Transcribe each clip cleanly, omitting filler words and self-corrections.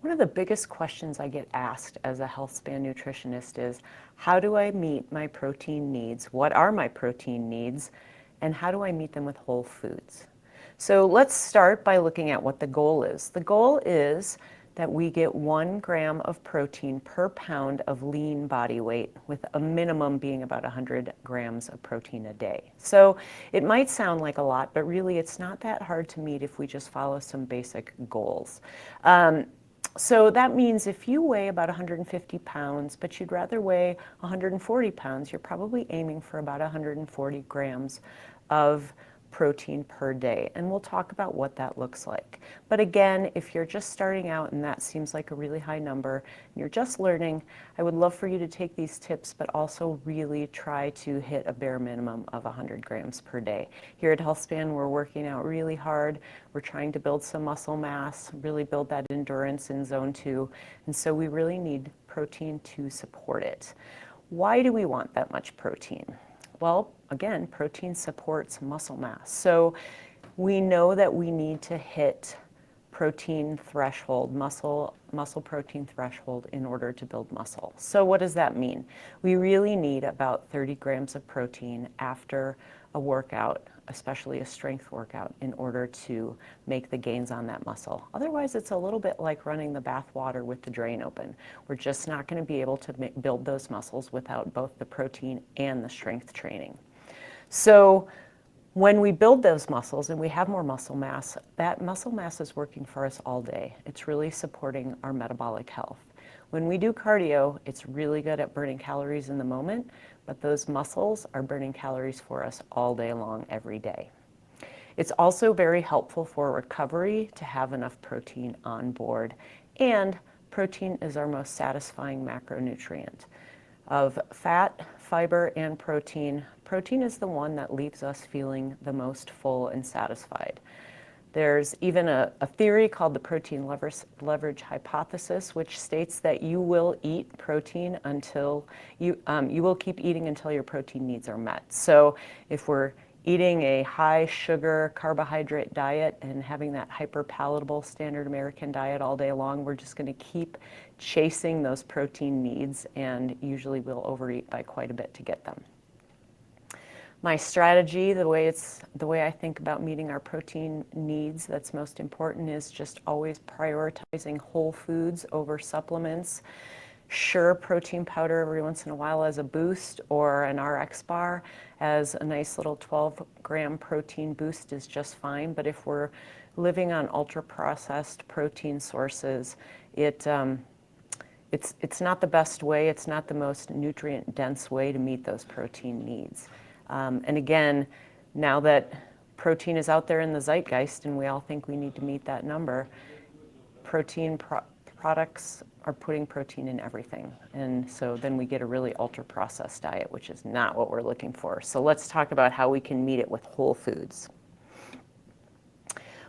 One of the biggest questions I get asked as a Healthspan nutritionist is, how do I meet my protein needs? What are my protein needs? And how do I meet them with whole foods? So let's start by looking at what the goal is. The goal is that we get 1 gram of protein per pound of lean body weight, with a minimum being about 100 grams of protein a day. So it might sound like a lot, but really it's not that hard to meet if we just follow some basic goals. So that means if you weigh about 150 pounds, but you'd rather weigh 140 pounds, you're probably aiming for about 140 grams of protein per day. And we'll talk about what that looks like. But again, if you're just starting out and that seems like a really high number, and you're just learning, I would love for you to take these tips, but also really try to hit a bare minimum of 100 grams per day. Here at Healthspan, we're working out really hard. We're trying to build some muscle mass, really build that endurance in zone 2. And so we really need protein to support it. Why do we want that much protein? Well, again, protein supports muscle mass. So we know that we need to hit protein threshold, muscle protein threshold, in order to build muscle. So what does that mean? We really need about 30 grams of protein after a workout, especially a strength workout, in order to make the gains on that muscle. Otherwise, it's a little bit like running the bath water with the drain open. We're just not going to be able to build those muscles without both the protein and the strength training. So when we build those muscles and we have more muscle mass, that muscle mass is working for us all day. It's really supporting our metabolic health. When we do cardio, it's really good at burning calories in the moment, but those muscles are burning calories for us all day long, every day. It's also very helpful for recovery to have enough protein on board, and protein is our most satisfying macronutrient. Of fat, fiber, and protein, protein is the one that leaves us feeling the most full and satisfied. There's even a theory called the protein leverage hypothesis, which states that you will eat protein until you will keep eating until your protein needs are met. So if we're eating a high sugar carbohydrate diet and having that hyper palatable standard American diet all day long, we're just going to keep chasing those protein needs, and usually we'll overeat by quite a bit to get them. My strategy, the way I think about meeting our protein needs that's most important, is just always prioritizing whole foods over supplements. Sure, protein powder every once in a while as a boost, or an RX bar as a nice little 12-gram protein boost is just fine. But if we're living on ultra-processed protein sources, it's not the best way. It's not the most nutrient-dense way to meet those protein needs. And again, now that protein is out there in the zeitgeist and we all think we need to meet that number, protein products are putting protein in everything. And so then we get a really ultra-processed diet, which is not what we're looking for. So let's talk about how we can meet it with whole foods.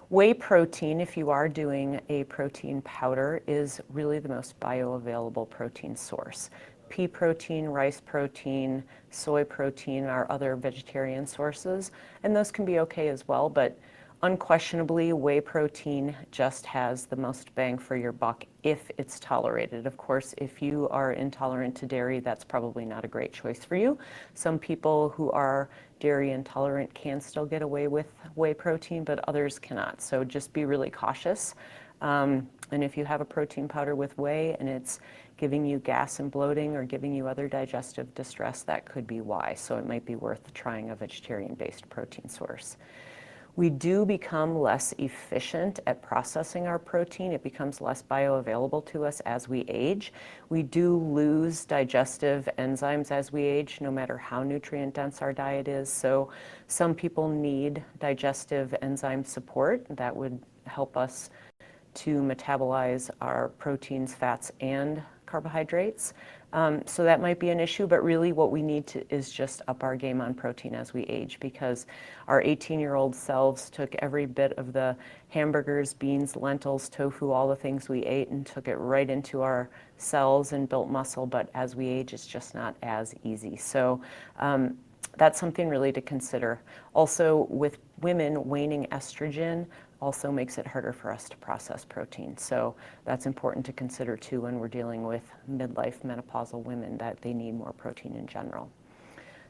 Whey protein, if you are doing a protein powder, is really the most bioavailable protein source. Pea protein, rice protein, soy protein are other vegetarian sources, and those can be okay as well, but unquestionably, whey protein just has the most bang for your buck if it's tolerated. Of course, if you are intolerant to dairy, that's probably not a great choice for you. Some people who are dairy intolerant can still get away with whey protein, but others cannot. So just be really cautious. And if you have a protein powder with whey and it's giving you gas and bloating or giving you other digestive distress, that could be why. So it might be worth trying a vegetarian-based protein source. We do become less efficient at processing our protein. It becomes less bioavailable to us as we age. We do lose digestive enzymes as we age, no matter how nutrient dense our diet is. So some people need digestive enzyme support. That would help us to metabolize our proteins, fats, and carbohydrates. So that might be an issue, but really what we need to is just up our game on protein as we age, because our 18-year-old selves took every bit of the hamburgers, beans, lentils, tofu, all the things we ate, and took it right into our cells and built muscle, but as we age, it's just not as easy. So that's something really to consider. Also, with women, waning estrogen also makes it harder for us to process protein. So that's important to consider too when we're dealing with midlife menopausal women, that they need more protein in general.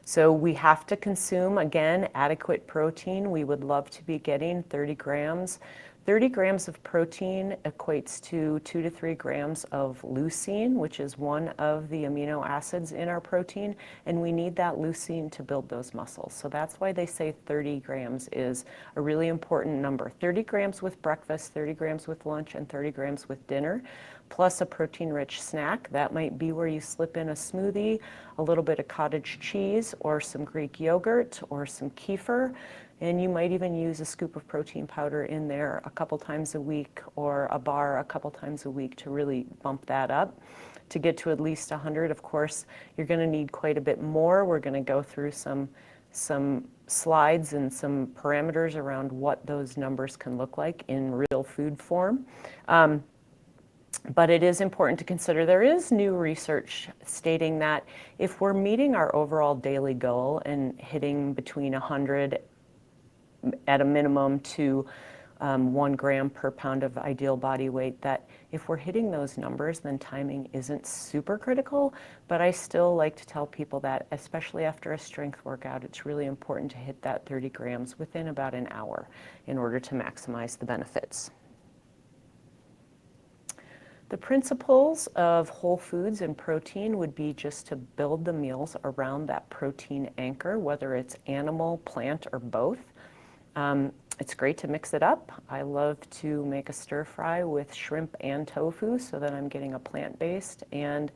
So we have to consume, again, adequate protein. We would love to be getting 30 grams. 30 grams of protein equates to 2 to 3 grams of leucine, which is one of the amino acids in our protein, and we need that leucine to build those muscles. So that's why they say 30 grams is a really important number. 30 grams with breakfast, 30 grams with lunch, and 30 grams with dinner, plus a protein-rich snack. That might be where you slip in a smoothie, a little bit of cottage cheese, or some Greek yogurt, or some kefir. And you might even use a scoop of protein powder in there a couple times a week, or a bar a couple times a week to really bump that up. To get to at least 100, of course, you're going to need quite a bit more. We're going to go through some slides and some parameters around what those numbers can look like in real food form. But it is important to consider there is new research stating that if we're meeting our overall daily goal and hitting between 100 at a minimum to 1 gram per pound of ideal body weight, that if we're hitting those numbers, then timing isn't super critical. But I still like to tell people that, especially after a strength workout, it's really important to hit that 30 grams within about an hour in order to maximize the benefits. The principles of whole foods and protein would be just to build the meals around that protein anchor, whether it's animal, plant, or both. It's great to mix it up. I love to make a stir fry with shrimp and tofu so that I'm getting a plant-based and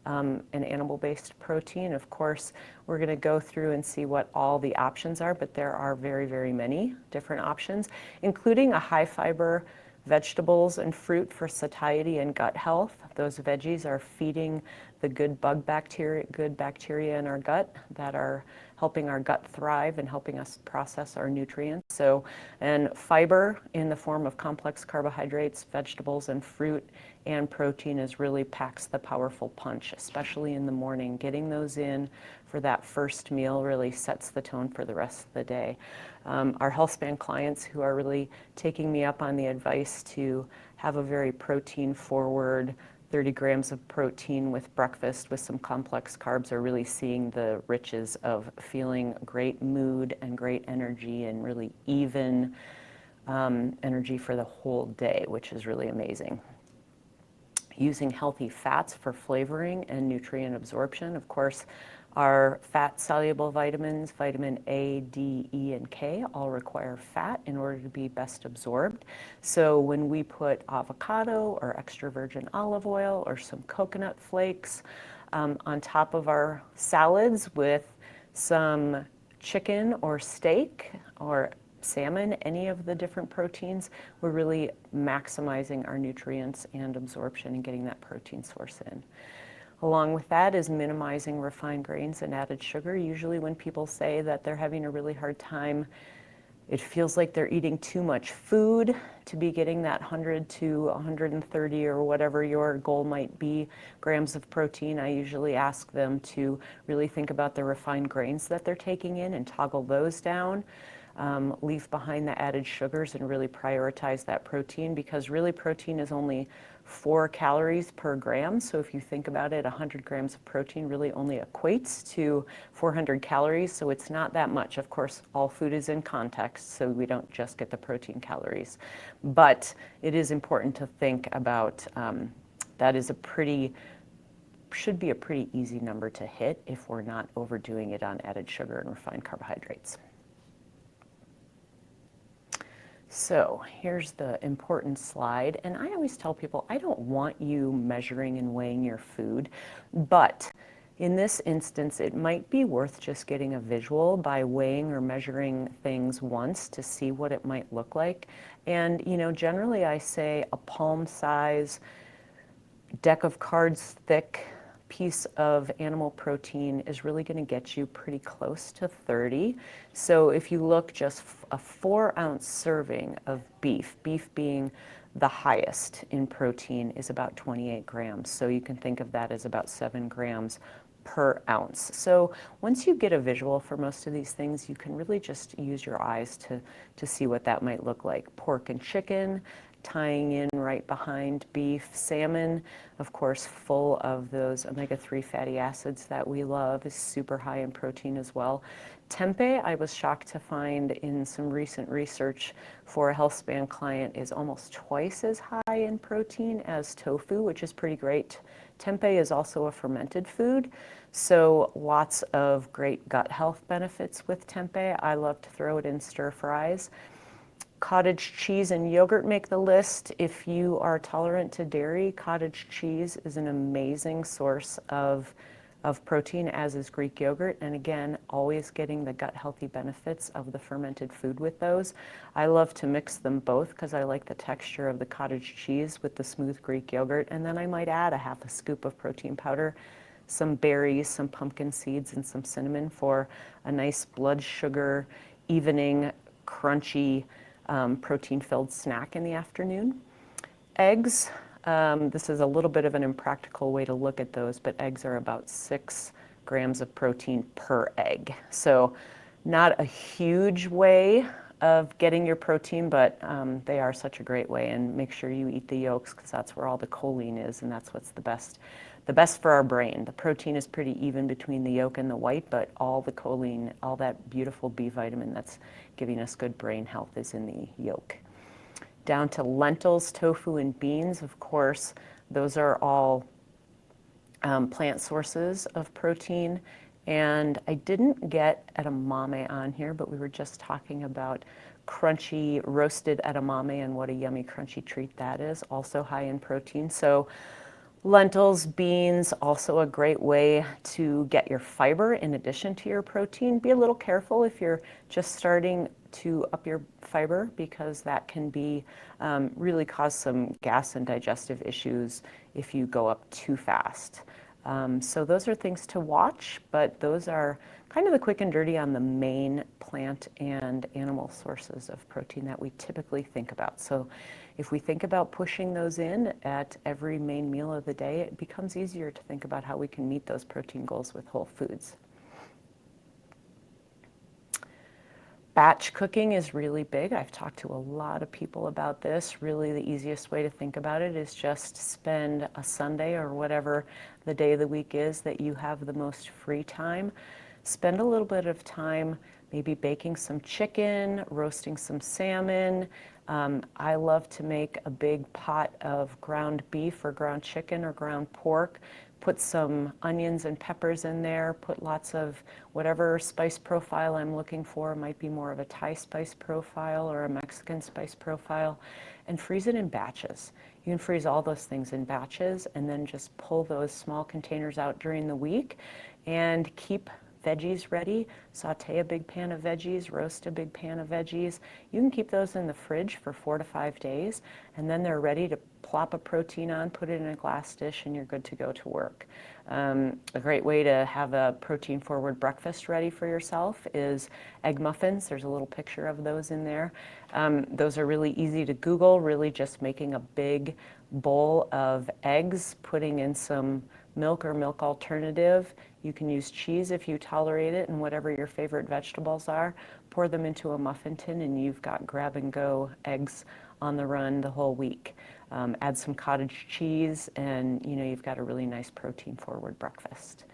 an animal-based protein. Of course, we're going to go through and see what all the options are, but there are very, very many different options, including a high-fiber vegetables and fruit for satiety and gut health. Those veggies are feeding the good bacteria in our gut that are helping our gut thrive and helping us process our nutrients. So, and fiber in the form of complex carbohydrates, vegetables, and fruit and protein really packs the powerful punch, especially in the morning. Getting those in for that first meal really sets the tone for the rest of the day. Our Healthspan clients who are really taking me up on the advice to have a very protein-forward 30 grams of protein with breakfast with some complex carbs are really seeing the riches of feeling great mood and great energy and really even energy for the whole day, which is really amazing. Using healthy fats for flavoring and nutrient absorption. Of course, our fat-soluble vitamins, vitamin A, D, E, and K, all require fat in order to be best absorbed. So when we put avocado or extra virgin olive oil or some coconut flakes on top of our salads with some chicken or steak or salmon, any of the different proteins, we're really maximizing our nutrients and absorption and getting that protein source in. Along with that is minimizing refined grains and added sugar. Usually when people say that they're having a really hard time, it feels like they're eating too much food to be getting that 100 to 130 or whatever your goal might be grams of protein. I usually ask them to really think about the refined grains that they're taking in and toggle those down. Leave behind the added sugars and really prioritize that protein, because really protein is only 4 calories per gram. So if you think about it, 100 grams of protein really only equates to 400 calories. So it's not that much. Of course, all food is in context, so we don't just get the protein calories. But it is important to think about that is should be a pretty easy number to hit if we're not overdoing it on added sugar and refined carbohydrates. So here's the important slide, and I always tell people I don't want you measuring and weighing your food, but in this instance it might be worth just getting a visual by weighing or measuring things once to see what it might look like. And generally I say a palm size deck of cards thick piece of animal protein is really going to get you pretty close to 30. So if you look, just a 4-ounce serving of beef being the highest in protein, is about 28 grams. So you can think of that as about 7 grams per ounce. So once you get a visual for most of these things, you can really just use your eyes to see what that might look like. Pork and chicken, tying in right behind beef. Salmon, of course, full of those omega-3 fatty acids that we love, is super high in protein as well. Tempeh, I was shocked to find in some recent research for a Healthspan client, is almost twice as high in protein as tofu, which is pretty great. Tempeh is also a fermented food, so lots of great gut health benefits with tempeh. I love to throw it in stir fries. Cottage cheese and yogurt make the list. If you are tolerant to dairy, cottage cheese is an amazing source of protein, as is Greek yogurt. And again, always getting the gut healthy benefits of the fermented food with those. I love to mix them both because I like the texture of the cottage cheese with the smooth Greek yogurt. And then I might add a half a scoop of protein powder, some berries, some pumpkin seeds, and some cinnamon for a nice blood sugar evening, crunchy, protein-filled snack in the afternoon. Eggs, this is a little bit of an impractical way to look at those, but eggs are about 6 grams of protein per egg. So not a huge way of getting your protein, but they are such a great way. And make sure you eat the yolks because that's where all the choline is, and that's what's the best for our brain. The protein is pretty even between the yolk and the white, but all the choline, all that beautiful B vitamin that's giving us good brain health is in the yolk. Down to lentils, tofu, and beans, of course, those are all plant sources of protein. And I didn't get edamame on here, but we were just talking about crunchy roasted edamame and what a yummy crunchy treat that is, also high in protein. So lentils, beans, also a great way to get your fiber in addition to your protein. Be a little careful if you're just starting to up your fiber because that can be really cause some gas and digestive issues if you go up too fast. So those are things to watch, but those are kind of the quick and dirty on the main plant and animal sources of protein that we typically think about. So if we think about pushing those in at every main meal of the day, it becomes easier to think about how we can meet those protein goals with whole foods. Batch cooking is really big. I've talked to a lot of people about this. Really, the easiest way to think about it is just spend a Sunday or whatever the day of the week is that you have the most free time. Spend a little bit of time maybe baking some chicken, roasting some salmon. I love to make a big pot of ground beef or ground chicken or ground pork. Put some onions and peppers in there, put lots of whatever spice profile I'm looking for. It might be more of a Thai spice profile or a Mexican spice profile, and freeze it in batches. You can freeze all those things in batches and then just pull those small containers out during the week and keep veggies ready. Saute a big pan of veggies, roast a big pan of veggies. You can keep those in the fridge for 4 to 5 days, and then they're ready to plop a protein on, put it in a glass dish, and you're good to go to work. A great way to have a protein-forward breakfast ready for yourself is egg muffins. There's a little picture of those in there. Those are really easy to Google, really just making a big bowl of eggs, putting in some milk or milk alternative. You can use cheese if you tolerate it, and whatever your favorite vegetables are. Pour them into a muffin tin and you've got grab-and-go eggs on the run the whole week. Add some cottage cheese and you've got a really nice protein-forward breakfast.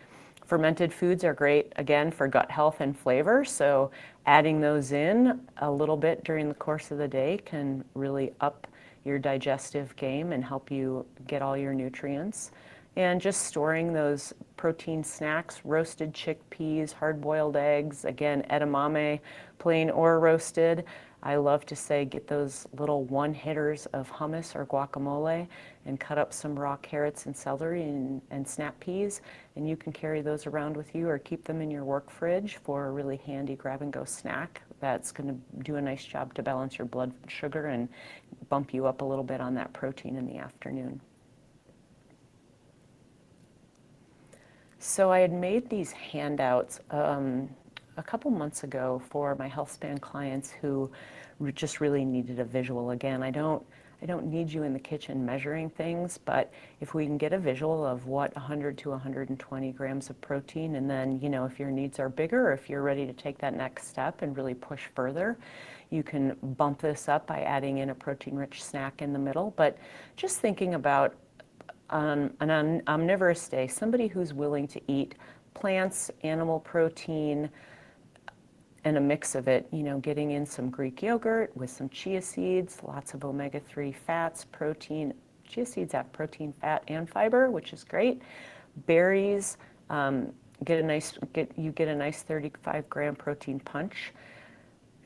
Fermented foods are great, again, for gut health and flavor, so adding those in a little bit during the course of the day can really up your digestive game and help you get all your nutrients. And just storing those protein snacks, roasted chickpeas, hard-boiled eggs, again, edamame, plain or roasted. I love to say get those little one-hitters of hummus or guacamole and cut up some raw carrots and celery and snap peas, and you can carry those around with you or keep them in your work fridge for a really handy grab-and-go snack that's going to do a nice job to balance your blood sugar and bump you up a little bit on that protein in the afternoon. So I had made these handouts a couple months ago for my Healthspan clients who just really needed a visual. Again, I don't I don't need you in the kitchen measuring things, but if we can get a visual of what 100 to 120 grams of protein, and then, if your needs are bigger, or if you're ready to take that next step and really push further, you can bump this up by adding in a protein-rich snack in the middle. But just thinking about on an omnivorous day, somebody who's willing to eat plants, animal protein, and a mix of it, getting in some Greek yogurt with some chia seeds, lots of omega-3 fats, protein. Chia seeds have protein, fat, and fiber, which is great. Berries, you get a nice 35-gram protein punch.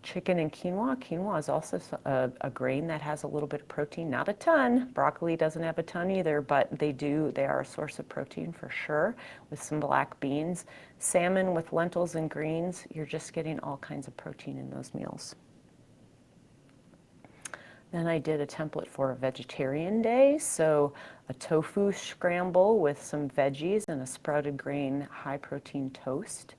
Chicken and quinoa. Quinoa is also a grain that has a little bit of protein, not a ton. Broccoli doesn't have a ton either, but they are a source of protein for sure, with some black beans. Salmon with lentils and greens, you're just getting all kinds of protein in those meals. Then I did a template for a vegetarian day, so a tofu scramble with some veggies and a sprouted grain high protein toast.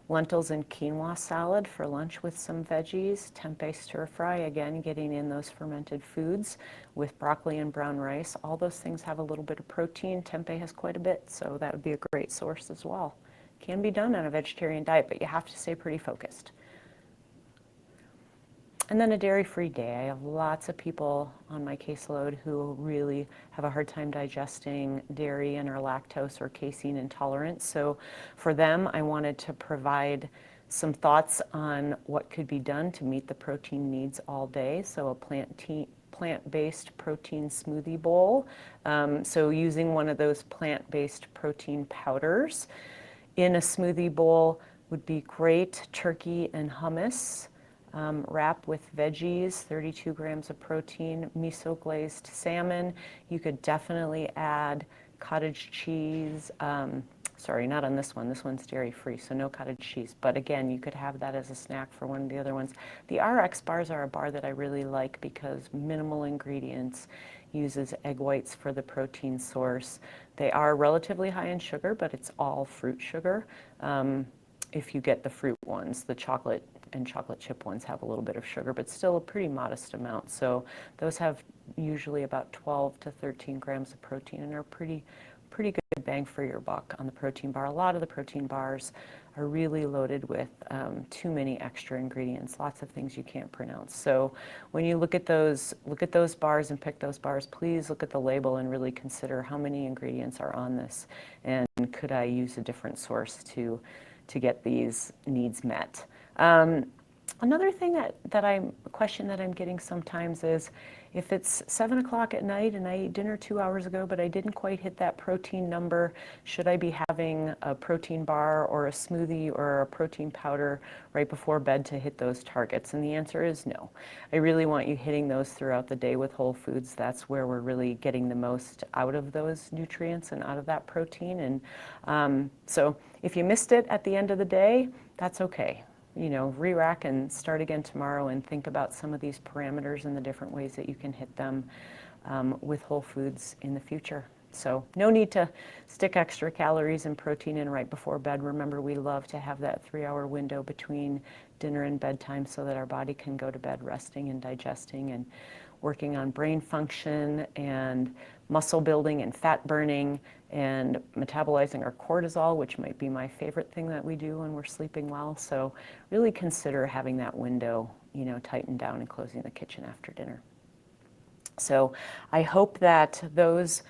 Lentils and quinoa salad for lunch with some veggies. Tempeh stir fry, again, getting in those fermented foods with broccoli and brown rice. All those things have a little bit of protein. Tempeh has quite a bit, so that would be a great source as well. Can be done on a vegetarian diet, but you have to stay pretty focused. And then a dairy-free day. I have lots of people on my caseload who really have a hard time digesting dairy and are lactose or casein intolerant. So for them, I wanted to provide some thoughts on what could be done to meet the protein needs all day. So a plant-based protein smoothie bowl. So using one of those plant-based protein powders in a smoothie bowl would be great. Turkey and hummus. Wrap with veggies, 32 grams of protein, miso glazed salmon. You could definitely add cottage cheese. Sorry, not on this one. This one's dairy free, so no cottage cheese. But again, you could have that as a snack for one of the other ones. The RX bars are a bar that I really like because minimal ingredients, uses egg whites for the protein source. They are relatively high in sugar, but it's all fruit sugar. If you get the fruit ones, the chocolate and chocolate chip ones have a little bit of sugar, but still a pretty modest amount. So those have usually about 12 to 13 grams of protein and are pretty good bang for your buck on the protein bar. A lot of the protein bars are really loaded with too many extra ingredients, lots of things you can't pronounce. So when you look at those bars and pick those bars, please look at the label and really consider how many ingredients are on this, and could I use a different source to get these needs met. Another thing question that I'm getting sometimes is, if it's 7 o'clock at night and I ate dinner 2 hours ago, but I didn't quite hit that protein number, should I be having a protein bar or a smoothie or a protein powder right before bed to hit those targets? And the answer is no. I really want you hitting those throughout the day with whole foods. That's where we're really getting the most out of those nutrients and out of that protein. And so if you missed it at the end of the day, that's okay. Re-rack and start again tomorrow and think about some of these parameters and the different ways that you can hit them with whole foods in the future. So no need to stick extra calories and protein in right before bed. Remember, we love to have that 3-hour window between dinner and bedtime so that our body can go to bed resting and digesting and working on brain function and muscle building and fat burning and metabolizing our cortisol, which might be my favorite thing that we do when we're sleeping well. So really consider having that window, tightened down and closing the kitchen after dinner. So I hope that those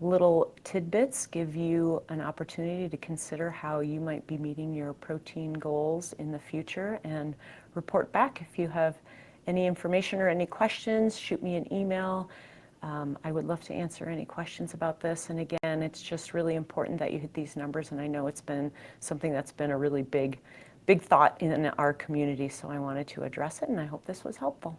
little tidbits give you an opportunity to consider how you might be meeting your protein goals in the future, and report back if you have any information or any questions. Shoot me an email. I would love to answer any questions about this. And again, it's just really important that you hit these numbers. And I know it's been something that's been a really big thought in our community. So I wanted to address it, and I hope this was helpful.